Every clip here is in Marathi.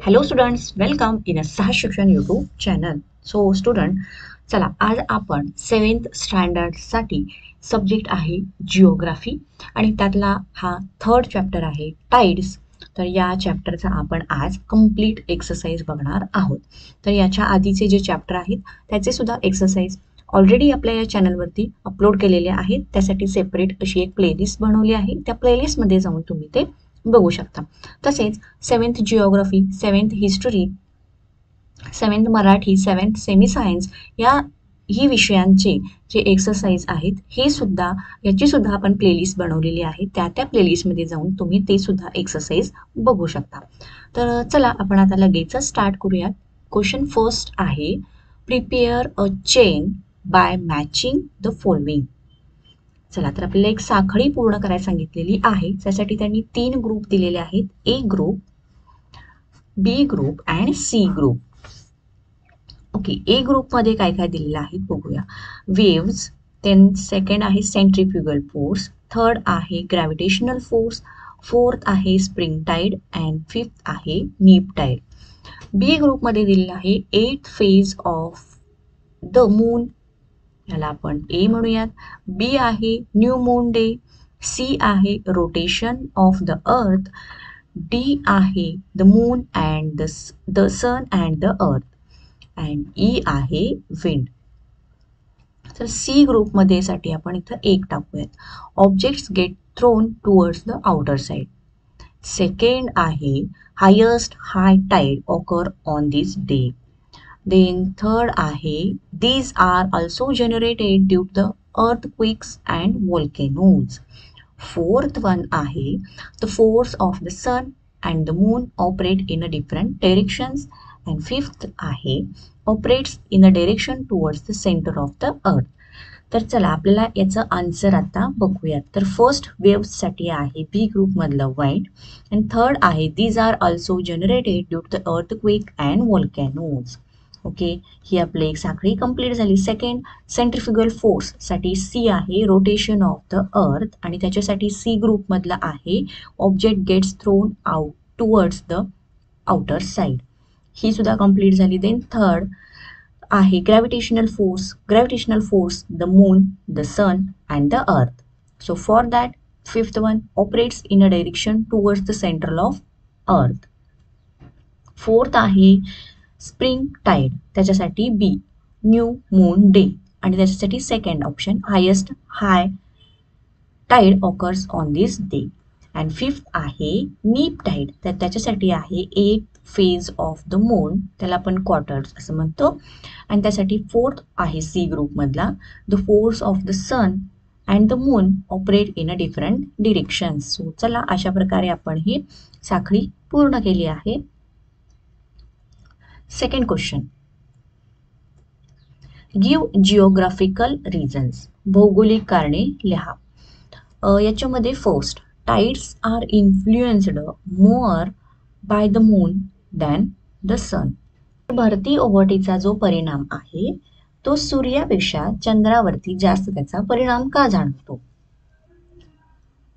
हॅलो स्टुडंट्स, वेलकम इन अ सहा शिक्षण यूट्यूब चॅनल. सो स्टुडंट, चला आज आपण 7th स्टँडर्डसाठी सब्जेक्ट आहे जिओग्राफी आणि त्यातला हा 3rd चॅप्टर आहे टाइड्स. तर या चॅप्टरचा आपण आज कंप्लीट एक्सरसाइज बघणार आहोत. तर याच्या आधीचे जे चॅप्टर आहेत त्याचे सुद्धा एक्सरसाइज ऑलरेडी आपल्या या चॅनलवरती अपलोड केलेले आहेत. त्यासाठी सेपरेट अशी एक प्लेलिस्ट बनवली आहे. त्या प्लेलिस्टमध्ये जाऊन तुम्ही ते बघू शकता. तसेच 7th geography, 7th history, 7th Marathi, 7th semi science ही विषयांचे जे एक्सरसाइज आहेत हे सुद्धा याची सुद्धा आपण प्लेलिस्ट बनवलेली आहे. त्या प्लेलिस्टमध्ये जाऊन तुम्ही ते सुद्धा एक्सरसाइज बघू शकता. तर चला आपण आता लगेच स्टार्ट करूयात. क्वेश्चन फर्स्ट आहे, prepare a chain by matching the following. चला तर आपल्याला एक साखळी पूर्ण करायला सांगितलेली आहे. त्यासाठी त्यांनी 3 ग्रुप दिलेले आहेत, A group, B group and C group. Okay, A ग्रुपमध्ये काय काय दिलेलं आहे बघूया. वेव्स, देन सेकंड आहे सेंट्रिफ्युगल फोर्स, थर्ड आहे ग्रॅव्हिटेशनल फोर्स, फोर्थ आहे स्प्रिंग टाईड अँड फिफ्थ आहे नीप टाईड. बी ग्रुपमध्ये दिलेलं आहे 8th phase of the moon, याला आपण ए म्हणूयात. बी आहे न्यू मून डे, सी आहे rotation of the earth, D आहे the moon and the sun and the earth and E आहे विंड. तर सी ग्रुपमध्ये साठी आपण इथं 1 टाकूयात. Objects get thrown towards the outer side. Second आहे highest high tide occur on this day. Then third आहे, these are also generated due to the earthquakes and volcanoes. Fourth one आहे, the force of the sun and the moon operate in a different directions. And fifth आहे, operates in a direction towards the center of the earth. तर चला आपल्याला याचं आन्सर आता बघूयात. तर फर्स्ट वेव्ससाठी आहे बी ग्रुपमधलं वाईट, अँड थर्ड आहे these are also generated due to the earthquake and volcanoes. Okay, ही आपली एक साखळी कंप्लीट झाली. सेकंड सेंट्रिफ्युगल फोर्स साठी सी आहे रोटेशन ऑफ द अर्थ आणि त्याच्यासाठी सी ग्रुपमधला आहे object gets thrown out towards the outer side, ही सुद्धा कंप्लीट झाली. देन थर्ड आहे gravitational force the moon, the sun and the earth. So for that fifth one operates in a direction towards the central of earth. Fourth आहे स्प्रिंग टाईड, त्याच्यासाठी बी न्यू मून डे आणि त्याच्यासाठी second option highest high tied occurs on this day. And fifth आहे नीप टाईड, तर त्याच्यासाठी आहे 8th phase of the moon, त्याला आपण क्वार्टर्स असं म्हणतो. आणि त्यासाठी फोर्थ आहे सी ग्रुपमधला the force of the sun and the moon operate in a different direction. So चला अशा प्रकारे आपण ही साखळी पूर्ण केली आहे. Second question, give geographical reasons, भौगोलिक कारणे लिहा. याच्यामध्ये first, tides are influenced more by the moon than the sun. भरती ओहोटीचा जो परिणाम आहे तो सूर्यापेक्षा चंद्रावरती जास्त त्याचा परिणाम का जाणवतो.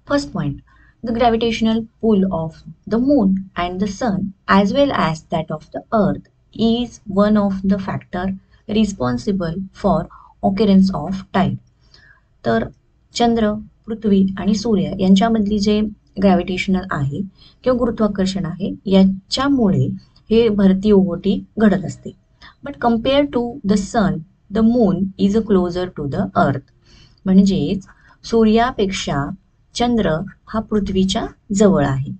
First point, the gravitational pull of the moon and the sun as well as that of the earth is one of the factor responsible for occurrence of tide. तर चंद्र, पृथ्वी आणि सूर्य यांच्यामधली जे ग्रॅव्हिटेशनल आहे किंवा गुरुत्वाकर्षण आहे याच्यामुळे हे भरती ओहोटी घडत असते. But compare to the sun the moon is a closer to the earth. म्हणजेच सूर्यापेक्षा चंद्र हा पृथ्वीच्या जवळ आहे.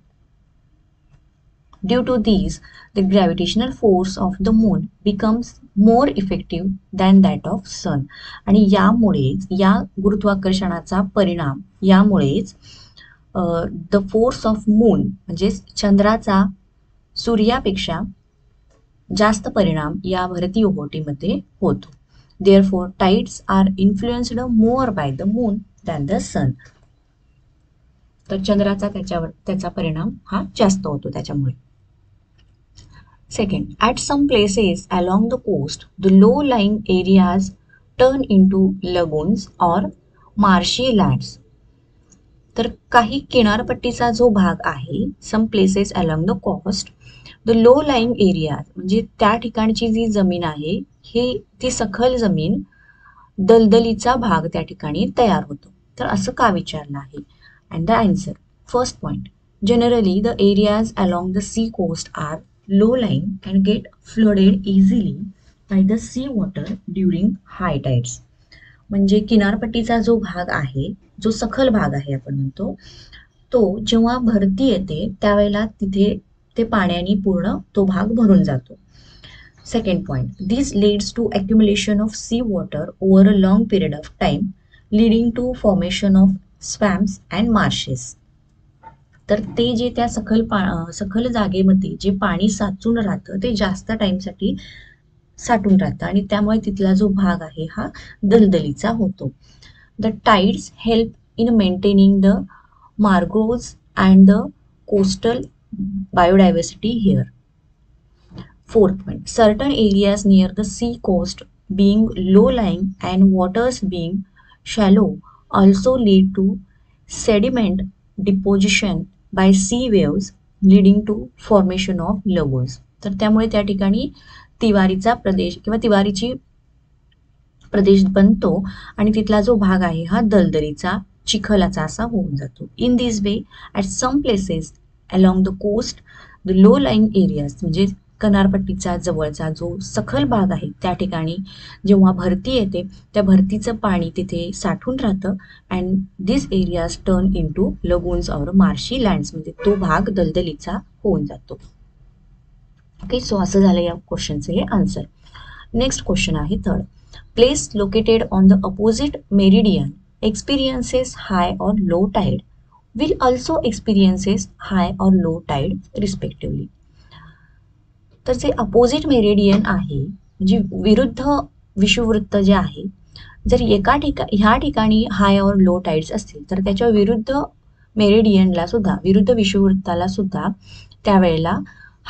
Due to this the gravitational force of the moon becomes more effective than that of sun. आणि यामुळेच या गुरुत्वाकर्षणाचा परिणाम यामुळेच द फोर्स ऑफ मून म्हणजेच चंद्राचा सूर्यापेक्षा जास्त परिणाम या भरती ओहोटीमध्ये होतो. Therefore tides are influenced more by the moon than the sun. तर चंद्राचा त्याचा परिणाम हा जास्त होतो त्याच्यामुळे. Second, at some places along the coast the low lying areas turn into lagoons or marshy lands. तर काही किनारपट्टीचा जो भाग आहे, some places along the coast the low lying area म्हणजे त्या ठिकाणची जी जमीन आहे ही ती सखल जमीन दलदलीचा भाग त्या ठिकाणी तयार होतो. तर असं का विचारलं आहे? And the answer, first point, generally the areas along the sea coast are low lying and get flooded easily by the sea water during high tides. म्हणजे किनारपट्टीचा जो भाग आहे, जो सखल भाग आहे आपण म्हणतो, तो जेव्हा भरती येते त्यावेळेला तिथे ते पाण्याने पूर्ण तो भाग भरून जातो. Second point, this leads to accumulation of sea water over a long period of time, leading to formation of swamps and marshes. तर ते जे त्या सखल जागेमध्ये जे पाणी साचून राहतं ते जास्त टाइमसाठी साठून राहतं आणि त्यामुळे तिथला जो भाग आहे हा दलदलीचा होतो. The tides help in maintaining the mangroves and the coastal biodiversity here. Fourth point, certain areas near the sea coast being low-lying and waters being shallow also lead to sediment deposition by sea waves leading to formation of lagoons. तर त्यामुळे त्या ठिकाणी तिवारीचा प्रदेश किंवा तिवारीची प्रदेश बनतो आणि तिथला जो भाग आहे हा दलदलीचा चिखलाचा असा होऊन जातो. In this way at some places along the coast the low lying areas म्हणजे किनारपट्टीचा जवळचा जो सखल भाग आहे त्या ठिकाणी जेव्हा भरती येते त्या भरतीचं पाणी तिथे साठून राहतं and this areas turn into lagoons or marshy lands म्हणजे तो भाग दलदलीचा होऊन जातो. ओके, सो असं झालं या क्वेश्चनचं हे आन्सर. नेक्स्ट क्वेश्चन आहे third. Place located on the opposite meridian experiences high or low tide will also experiences high or low tide respectively. तर जे अपोजिट मेरिडियन आहे म्हणजे विरुद्ध विषुववृत्त जे आहे, जर ह्या ठिकाणी हाय और लो टाइड्स असतील तर त्याच्या विरुद्ध मेरिडियनला सुद्धा विरुद्ध विषुववृत्ताला सुद्धा त्यावेळेला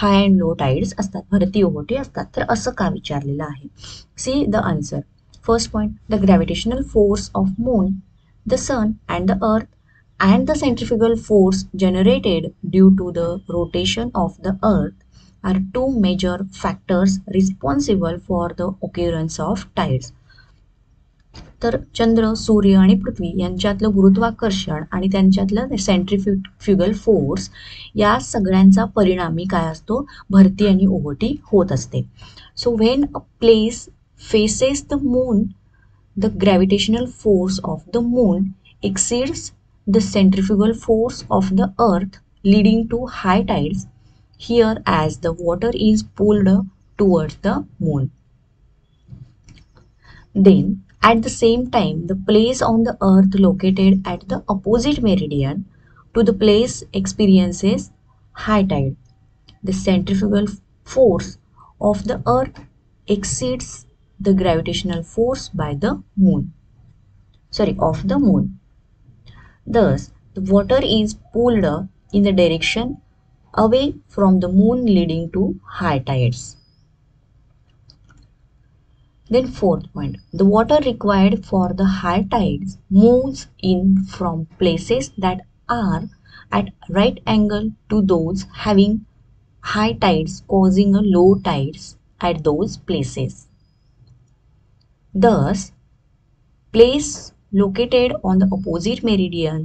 हाय अँड लो टाइड्स असतात, भरती ओहोटी असतात. तर असं का विचारलेलं आहे? See the answer. First point, the gravitational force of moon, the sun and the earth and the centrifugal force generated due to the rotation of the earth are two major factors responsible for the occurrence of tides. तर चंद्र, सूर्य आणि पृथ्वी यांच्यातलं गुरुत्वाकर्षण आणि त्यांच्यातलं सेंट्रिफ्युगल फोर्स या सगळ्यांचा परिणामी काय असतो? भरती आणि ओहोटी होत असते. So when a place faces the moon, the gravitational force of the moon exceeds the centrifugal force of the earth, leading to high tides here as the water is pulled towards the moon. Then at the same time the place on the earth located at the opposite meridian to the place experiences high tide. The centrifugal force of the earth exceeds the gravitational force by the moon. Of the moon. Thus, the water is pulled in the direction away from the moon, leading to high tides. Then fourth point, the water required for the high tides moves in from places that are at right angle to those having high tides, causing a low tides at those places. Thus, place located on the opposite meridian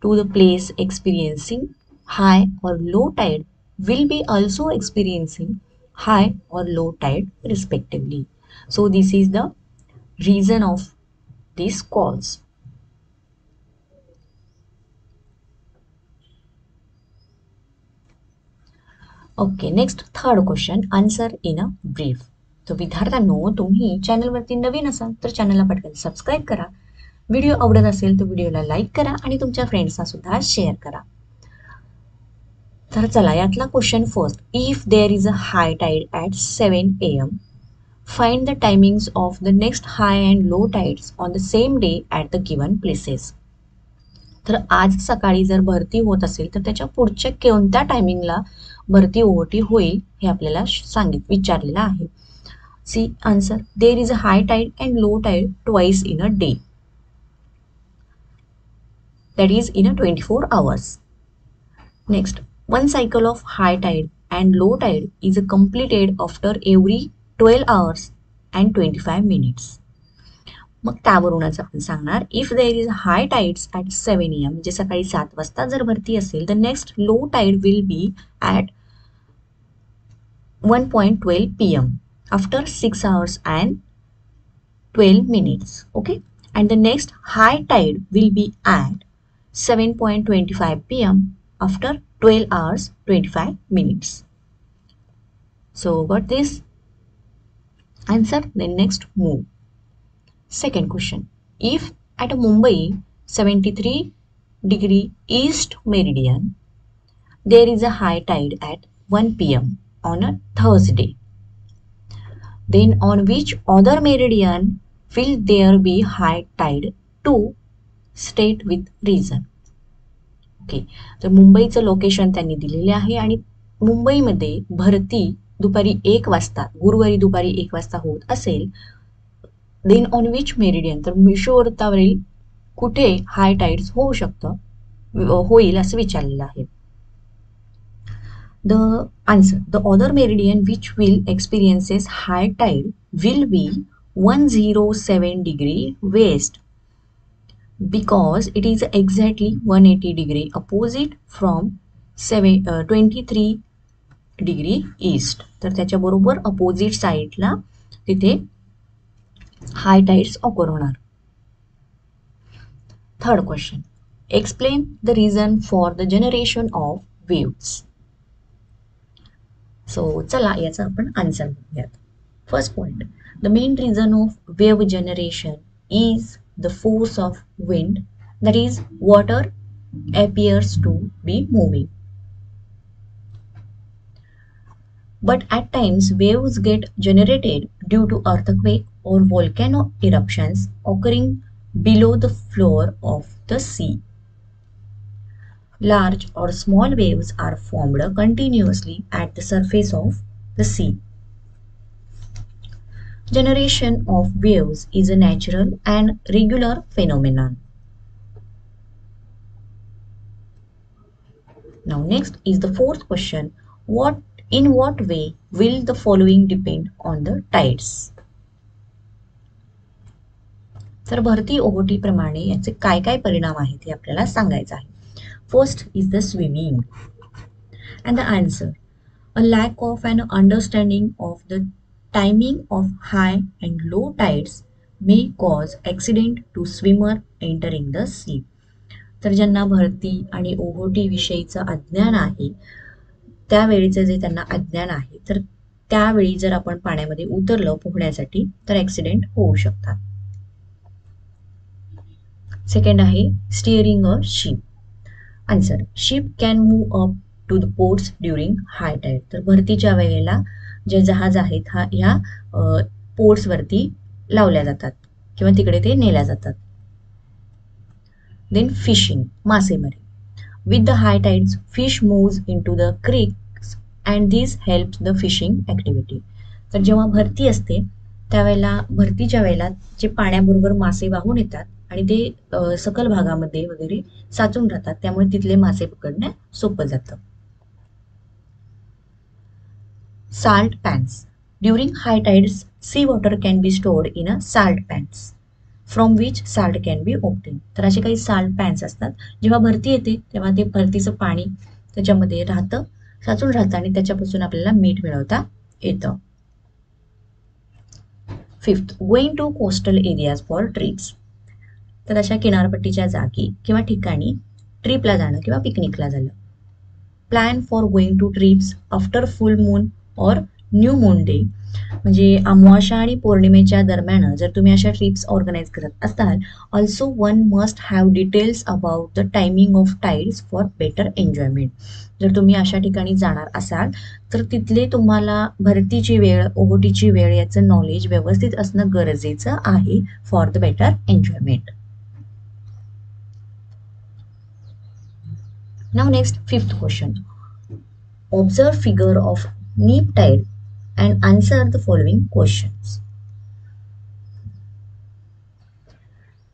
to the place experiencing high or low tide will be also experiencing high or low tide respectively. So this is the reason of this cause. Okay, next third question, answer in a brief. तर विद्यार्थ्यांनो, तुम्ही चॅनलवरती नवीन असाल तर चॅनलला पटकन सबस्क्राईब करा. व्हिडिओ आवडत असेल तर व्हिडिओला लाईक करा आणि तुमच्या फ्रेंड्सना सुद्धा शेअर करा. तर चला यातला question first. If there is a high tide at 7 AM, find the timings of the next high and low tides on the same day at the given places. तर आज सकाळी जर भरती होत असेल तर त्याच्या पुढच्या कोणत्या टायमिंगला भरती ओहोटी होईल हे आपल्याला विचारलेलं आहे. See answer, there is a high tide and low tide twice in a day, that is in a 24 hours. Next, one cycle of high tide and low tide is completed after every 12 hours and 25 minutes. मग त्यावरूनच आपण सांगणार if there is high tides at 7 AM म्हणजे सकाळी 7 वाजता जर भरती असेल तर next low tide will be at 1:12 PM after 6 hours and 12 minutes. Okay, and the next high tide will be at 7:25 PM after 12 hours 25 minutes. So got this answer? Then next move. Second question, if at Mumbai 73° east meridian there is a high tide at 1 PM on a Thursday, then on which other meridian will there be high tide to state with reason. Okay, तर मुंबईचं लोकेशन त्यांनी दिलेले आहे आणि मुंबईमध्ये भरती दुपारी 1 वाजता गुरुवारी दुपारी 1 वाजता होत असेल, देन ऑन विच मेरिडियन तर विषुववृत्तावरील कुठे हाय टाइड्स होऊ शकतं होईल असं विचारलेलं आहे. The answer the other meridian which will experiences high tide will be 107° west because it is exactly 180° opposite from 23° east. तर त्याच्या बरोबर अपोजिट साइडला तिथे हाय टाइड्स ऑकर होणार. Third question, explain the reason for the generation of waves. So चला याचा आपण आन्सर बघूयात. First point, the main reason of wave generation is the force of wind, that is water appears to be moving, but at times waves get generated due to earthquake or volcano eruptions occurring below the floor of the sea. Large or small waves are formed continuously at the surface of the sea. Generation of waves is a natural and regular phenomenon. Now next is the fourth question, in what way will the following depend on the tides. तर भरती ओहोटी प्रमाणे याचे काय काय परिणाम आहेत हे आपल्याला सांगायचं आहे. First is the swimming and the answer, a lack of an understanding of the timing of high and low tides may cause accident to swimmer entering the sea. तर ज्यांना भरती आणि ओहोटी विषयीचं अज्ञान आहे त्यावेळीचं जे त्यांना अज्ञान आहे तर त्यावेळी जर आपण पाण्यामध्ये उतरलो पोहण्यासाठी तर ॲक्सिडेंट होऊ शकतात. सेकंड आहे steering a ship. Answer, ship can move up to the ports during high tide. तर भरतीच्या वेळेला जे जहाज आहेत ह्या पोर्ट्सवरती लावल्या जातात किंवा तिकडे ते नेल्या जातात. देन फिशिंग, मासेमारी. With the high tides fish moves into the creeks and this helps the fishing activity. तर जेव्हा भरती असते त्यावेळेला भरतीच्या वेळेला जे पाण्याबरोबर मासे वाहून येतात आणि ते सखल भागामध्ये वगैरे साचून राहतात त्यामुळे तिथले मासे पकडणे सोपं जातं. Salt pans. During high tides, seawater can be stored in a salt pans, from which salt can be obtained. तर असे काही salt pans असतात. जेव्हा भरती येते तेव्हा ते भरतीचं पाणी त्याच्यामध्ये राहतं, साचून राहतं आणि त्याच्यापासून आपल्याला मीठ मिळवता येतं. Fifth, going to coastal areas for trips. तर अशा किनारपट्टीच्या जागी किंवा ठिकाणी ट्रिपला जाणं किंवा पिकनिकला जाणं. Plan for going to trips after full moon और न्यू मून डे. म्हणजे अमावास्या आणि पौर्णिमेच्या दरम्यान जर तुम्ही अशा ट्रिप्स ऑर्गनाईज करत असाल, also one must have details about the timing of tides for better enjoyment. जर तुम्ही अशा ठिकाणी जाणार असाल तर तिथले तुम्हाला भरतीची वेळ ओहोटीची वेळ याचं नॉलेज व्यवस्थित असणं गरजेचं आहे for the better enjoyment. Now next fifth question, observe figure of neap tide and answer the following questions.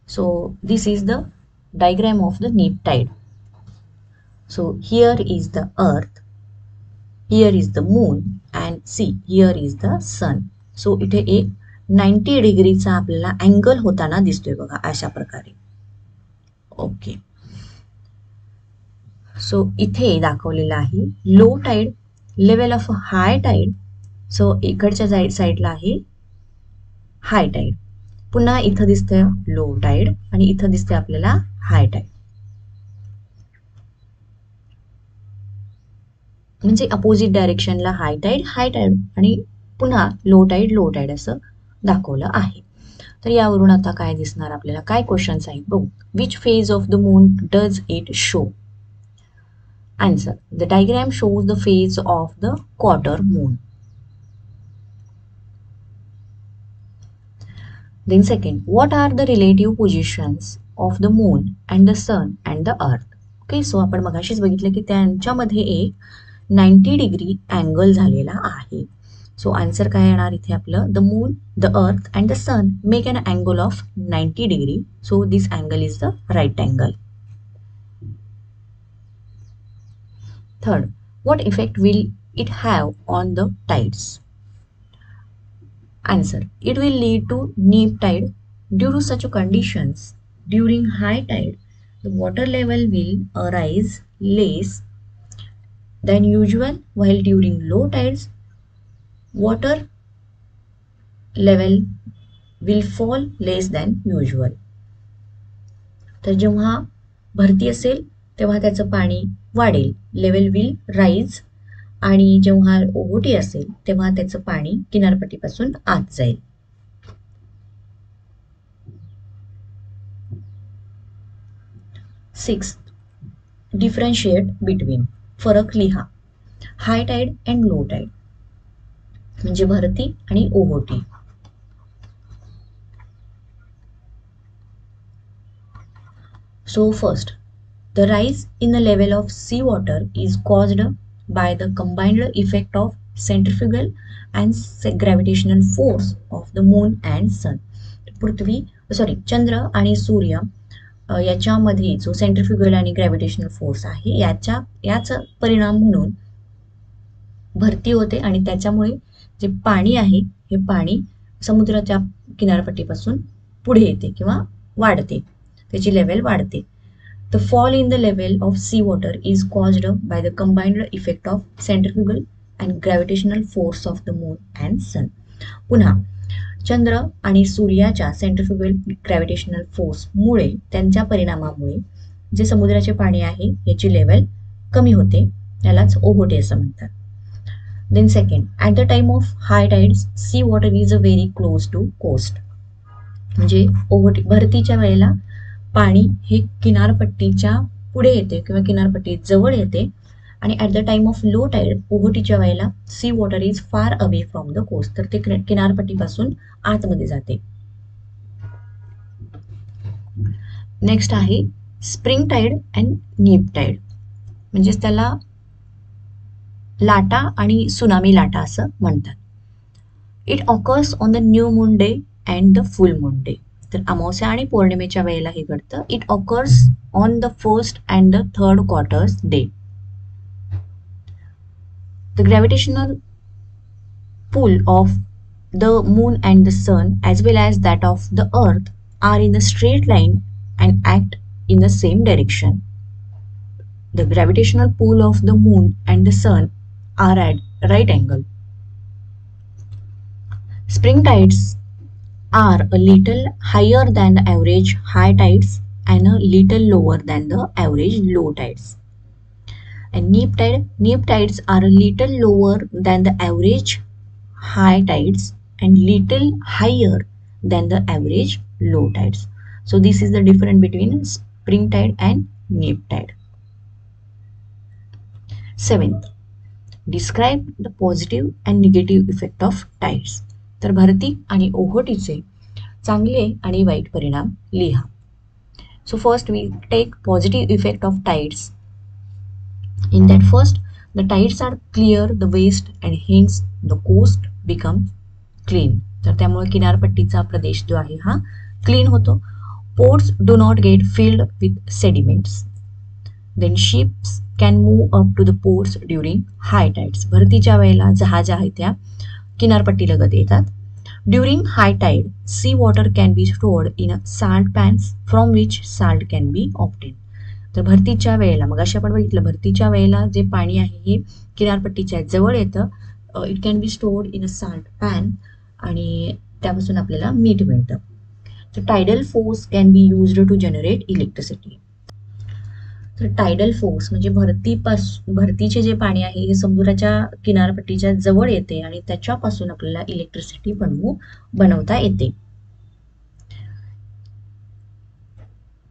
So this is the diagram of the neap tide. So here is the earth here is the moon and see here is the sun. So इथे एक 90 डिग्रीचा आपल्याला अँगल होताना दिसतोय बघा अशा प्रकारे. ओके, सो इथे दाखवलेलं आहे low tide, level of high tide. So इकडच्या साईडला आहे हाय टाईड. पुन्हा इथं दिसतंय लो टाईड आणि इथं दिसतंय आपल्याला हाय टाईड. म्हणजे अपोजिट डायरेक्शनला हाय टाईड आणि पुन्हा लो टाईड असं दाखवलं आहे. तर यावरून आता काय दिसणार आपल्याला, काय क्वेश्चन्स आहेत बघू. Which phase of the moon does it show? Answer, the diagram shows the phase of the quarter moon. Then second, what are the relative positions of the moon and the sun and the earth? Okay, so आपण मगाशीच बघितलं की त्यांच्यामध्ये एक 90 डिग्री अँगल झालेला आहे. सो आन्सर काय येणार इथे आपलं, the moon, the earth and the sun make an angle of 90 degree. So this angle is the right angle. Third, what effect will it have on the tides? Answer, it will lead to neap tide. Due to such conditions, during high tide, the water level will rise less than usual, while during low tides, water level will fall less than usual. तर जेव्हा भरती असेल तेव्हा त्याचं पाणी वाढेल, लेवल विल राईज, आणि जेव्हा ओहोटी असेल तेव्हा त्याचं पाणी किनारपट्टीपासून आत जाईल. सिक्स, डिफरन्शिएट बिटवीन, फरक लिहा. High tide and low tide म्हणजे भरती आणि ओहोटी. So first, the rise in the level of sea water is caused by the combined effect of centrifugal and gravitational force of the moon and sun. चंद्र आणि सूर्य याच्यामध्ये जो सेंट्रिफ्युगल आणि ग्रॅव्हिटेशनल फोर्स आहे याचा परिणाम म्हणून भरती होते आणि त्याच्यामुळे जे पाणी आहे हे पाणी समुद्राच्या किनारपट्टीपासून पुढे येते किंवा वाढते, त्याची लेवल वाढते. The fall in the level of seawater is caused by the combined effect of centrifugal and gravitational force of the moon and sun. पुन्हा चंद्र आणि सूर्याच्या सेंट्रिफ्युगल ग्रॅव्हिटेशनल फोर्समुळे, त्यांच्या परिणामामुळे जे समुद्राचे पाणी आहे याची लेवल कमी होते, यालाच ओहोटी असं म्हणतात. Then second, at the time of high tides, sea water is very close to coast. म्हणजे ओहोटी भरतीच्या वेळेला पाणी हे किनारपट्टीच्या पुढे येते किंवा किनारपट्टी जवळ येते, आणि at the time of low tide, ओहोटीच्या वेळेला sea water is far away from the coast, तर ते किनारपट्टीपासून आतमध्ये जाते. नेक्स्ट आहे spring tide and neap tide, म्हणजेच त्याला लाटा आणि सुनामी लाटा असं म्हणतात. It occurs on the new moon day and the full moon day. तर अमावस्या आणि पौर्णिमेच्या वेळेला हे घडतं. It occurs on the first and the third quarters day. The gravitational pull of the moon and the sun as well as that of the earth are in the straight line and act in the same direction. The gravitational pull of the moon and the sun are at right angle. Spring tides are a little higher than the average high tides and a little lower than the average low tides. And neap tides are a little lower than the average high tides and little higher than the average low tides. So this is the difference between spring tide and neap tide. Seventh, describe the positive and negative effect of tides. तर भरती आणि ओहोटीचे चांगले आणि वाईट परिणाम लिहा. So first we take positive effect of tides. In that first, the tides are clear the waste and hence the coast become clean. तर त्यामुळे किनारपट्टीचा प्रदेश जो आहे हा क्लीन होतो. Ports do not get filled with sediments. Then ships can move up to the ports during high tides. भरतीच्या वेळेला जहाज आहेत त्या किनारपट्टीलगत येतात. During high tide sea water can be stored in a salt pens from which salt can be obtain. तर भरतीच्या वेळेला मग अशी आपण बघितलं भरतीच्या वेळेला जे पाणी आहे हे किनारपट्टीच्या जवळ येतं. It can be stored in a salt pan आणि त्यापासून आपल्याला मीठ मिळतं. तर tidal force can be used to generate electricity. तर टायडल फोर्स म्हणजे भरतीचे जे पाणी आहे हे समुद्राच्या किनारपट्टीच्या जवळ येते आणि त्याच्यापासून आपल्याला इलेक्ट्रिसिटी बनवता येते.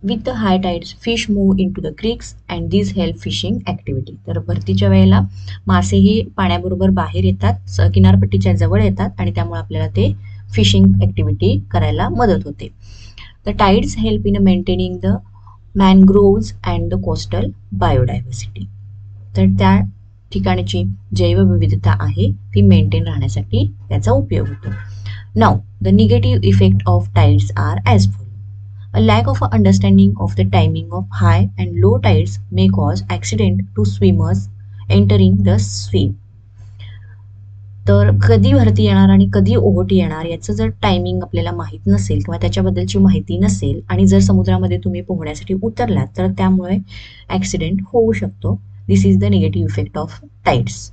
With the high tides fish move into the creeks and this help fishing activity. तर भरतीच्या वेळेला मासे हे पाण्याबरोबर बाहेर येतात, किनारपट्टीच्या जवळ येतात आणि त्यामुळे आपल्याला ते फिशिंग ॲक्टिव्हिटी करायला मदत होते. The tides help in maintaining the mangroves and the coastal biodiversity. तर त्या ठिकाणची जैवविविधता आहे ती मेंटेन राहण्यासाठी त्याचा उपयोग होतो. Now the negative effect of tides are as follow. A lack of understanding of the timing of high and low tides may cause accident to swimmers entering the swim. तर कधी भरती येणार आणि कधी ओहोटी येणार याचं जर टायमिंग आपल्याला माहीत नसेल किंवा त्याच्याबद्दलची माहिती नसेल आणि जर समुद्रामध्ये तुम्ही पोहण्यासाठी उतरलात तर त्यामुळे ॲक्सिडेंट होऊ शकतो. This is the negative effect of tides.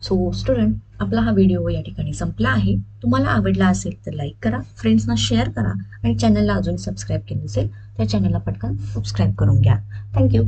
So student, आपला हा व्हिडिओ या ठिकाणी संपला आहे. तुम्हाला आवडला असेल तर लाईक करा, फ्रेंड्सना शेअर करा आणि चॅनलला अजून सबस्क्राईब केलं नसेल त्या चॅनलला पटकन सबस्क्राईब करून घ्या. थँक्यू.